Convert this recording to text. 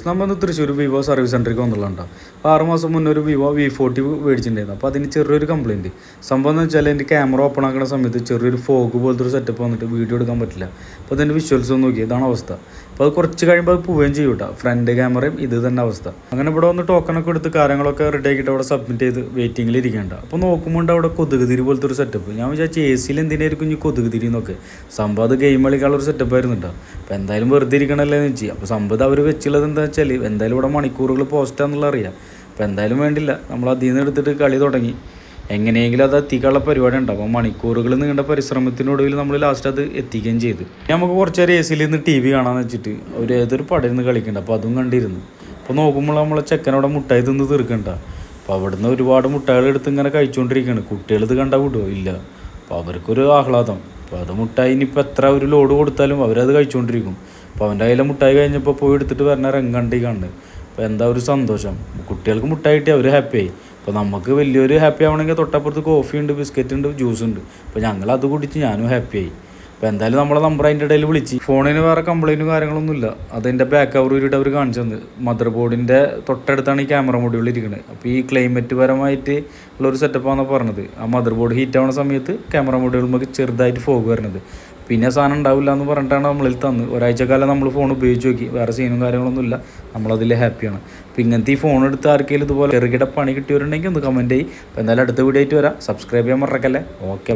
നമ്മൾ Thrissur Vivo service സെൻ്ററിലേക്ക് വന്നുള്ളതാണ്. 6 മാസം മുന്നേ ഒരു വിവോ V40 മേടിച്ചിട്ടുണ്ടായിരുന്നു. അപ്പോൾ അതിന് ചെറിയൊരു കംപ്ലയിൻറ്റ്. സംഭവം എന്ന് വെച്ചാൽ എൻ്റെ ക്യാമറ ഓപ്പൺ ആക്കുന്ന സമയത്ത് ചെറിയൊരു ഫോഗ് പോലത്തെ ഒരു സെറ്റപ്പ് വന്നിട്ട് വീഡിയോ എടുക്കാൻ പറ്റില്ല. അപ്പോൾ അതിൻ്റെ വിഷ്വൽസ് ഒന്ന് നോക്കി, ഇതാണ് അവസ്ഥ. അപ്പോൾ അത് കുറച്ച് കഴിയുമ്പോൾ അത് പോവുകയും ചെയ്യും കേട്ടോ. ഫ്രണ്ട് ക്യാമറയും ഇത് തന്നെ അവസ്ഥ. അങ്ങനെ ഇവിടെ വന്ന് ടോക്കണൊക്കെ എടുത്ത് കാര്യങ്ങളൊക്കെ റെഡി ആക്കിയിട്ട് അവിടെ സബ്മിറ്റ് ചെയ്ത് വെയിറ്റിംഗിൽ ഇരിക്കേണ്ട. അപ്പോൾ നോക്കുമ്പോൾ അവിടെ കൊതുക് തിരി പോലത്തെ ഒരു സെറ്റപ്പ്. ഞാൻ വിചാരിച്ചു AC എന്തിനായിരിക്കും ഈ കൊതുക് തിരി എന്നൊക്കെ. സംഭവം അത് ഗെയിം കളിക്കാനുള്ള ഒരു സെറ്റപ്പ് ആയിരുന്നു കേട്ടോ. അപ്പോൾ എന്തായാലും വെറുതെ ഇരിക്കണമല്ലേ എന്ന് വെച്ചാൽ. അപ്പോൾ സംഭവം അവർ വെച്ചുള്ളത് എന്താ വെച്ചാൽ എന്തായാലും ഇവിടെ മണിക്കൂറുകൾ പോസ്റ്റാന്നുള്ള അറിയാം. അപ്പോൾ എന്തായാലും വേണ്ടില്ല, നമ്മൾ അതിൽ നിന്ന് എടുത്തിട്ട് കളി തുടങ്ങി. എങ്ങനെയെങ്കിലും അത് എത്തിക്കാനുള്ള പരിപാടി ഉണ്ടാവും. അപ്പോൾ മണിക്കൂറുകൾ നീണ്ട പരിശ്രമത്തിനൊടുവിൽ നമ്മൾ ലാസ്റ്റ് അത് എത്തിക്കുകയും ചെയ്തു. നമുക്ക് കുറച്ച് നേരം AC നിന്ന് TV കാണാമെന്ന് വെച്ചിട്ട് ഏതൊരു പടരുന്ന് കളിക്കണ്ട. അപ്പോൾ അതും കണ്ടിരുന്നു. അപ്പോൾ നോക്കുമ്പോൾ നമ്മളെ ചെക്കനവിടെ മുട്ടായി തിന്ന് തീർക്കണ്ട. അപ്പോൾ അവിടുന്ന് ഒരുപാട് മുട്ടായികൾ എടുത്ത് ഇങ്ങനെ കഴിച്ചുകൊണ്ടിരിക്കുകയാണ്. കുട്ടികളിത് കണ്ടാൽ വിടുമോ? ഇല്ല. അപ്പോൾ അവർക്കൊരു ആഹ്ലാദം. അപ്പോൾ അത് മുട്ടായി ഇനിയിപ്പോൾ എത്ര ഒരു ലോഡ് കൊടുത്താലും അവരത് കഴിച്ചുകൊണ്ടിരിക്കും. അപ്പോൾ അവൻ്റെ കയ്യിലെ മുട്ടായി കഴിഞ്ഞപ്പോൾ പോയി എടുത്തിട്ട് വരണ രംഗണ്ടി കണ്ട്. അപ്പോൾ എന്താ ഒരു സന്തോഷം. കുട്ടികൾക്ക് മുട്ടായി കിട്ടി അവർ ഹാപ്പിയായി. അപ്പോൾ നമുക്ക് വലിയൊരു ഹാപ്പി ആവണമെങ്കിൽ തൊട്ടപ്പുറത്ത് കോഫി ഉണ്ട്, ബിസ്ക്കറ്റ് ഉണ്ട്, ജ്യൂസ് ഉണ്ട്. അപ്പോൾ ഞങ്ങളത് കുടിച്ച് ഞാനും ഹാപ്പിയായി. അപ്പോൾ എന്തായാലും നമ്മളെ നമ്പർ അതിൻ്റെ ഇടയിൽ വിളിച്ച്. ഫോണിന് വേറെ കംപ്ലയിൻറ്റും കാര്യങ്ങളൊന്നുമില്ല. അതിൻ്റെ ബാക്ക് കവർ ഊരിയിട്ട് അവർ കാണിച്ചു തന്നു. മദർ ബോർഡിൻ്റെ തൊട്ടടുത്താണ് ഈ ക്യാമറ മൊഡ്യൂൾ ഇരിക്കുന്നത്. അപ്പോൾ ഈ ക്ലൈമറ്റ് പരമായിട്ട് ഉള്ളൊരു സെറ്റപ്പാണെന്ന് പറഞ്ഞത്. ആ മദർ ബോർഡ് ഹീറ്റ് ആവുന്ന സമയത്ത് ക്യാമറ മൊഡ്യൂൾ നമുക്ക് ചെറുതായിട്ട് ഫോഗ് വരുന്നത്. പിന്നെ സാധനം ഉണ്ടാവില്ല എന്ന് പറഞ്ഞിട്ടാണ് നമ്മളിൽ തന്ന്. ഒരാഴ്ചക്കാലം നമ്മൾ ഫോൺ ഉപയോഗിച്ച് നോക്കി, വേറെ സീനും കാര്യങ്ങളൊന്നുമില്ല. നമ്മളതിൽ ഹാപ്പിയാണ്. അപ്പോൾ ഇങ്ങനത്തെ ഈ ഫോൺ എടുത്ത് ആർക്കെങ്കിലും ഇതുപോലെ ചെറുകിട പണി കിട്ടിയവരുണ്ടെങ്കിൽ ഒന്ന് കമൻറ്റ് ചെയ്യും. അപ്പോൾ എന്തായാലും അടുത്ത വീഡിയോ ആയിട്ട് വരാം. സബ്സ്ക്രൈബ് ചെയ്യാൻ മറക്കല്ലേ. ഓക്കെ.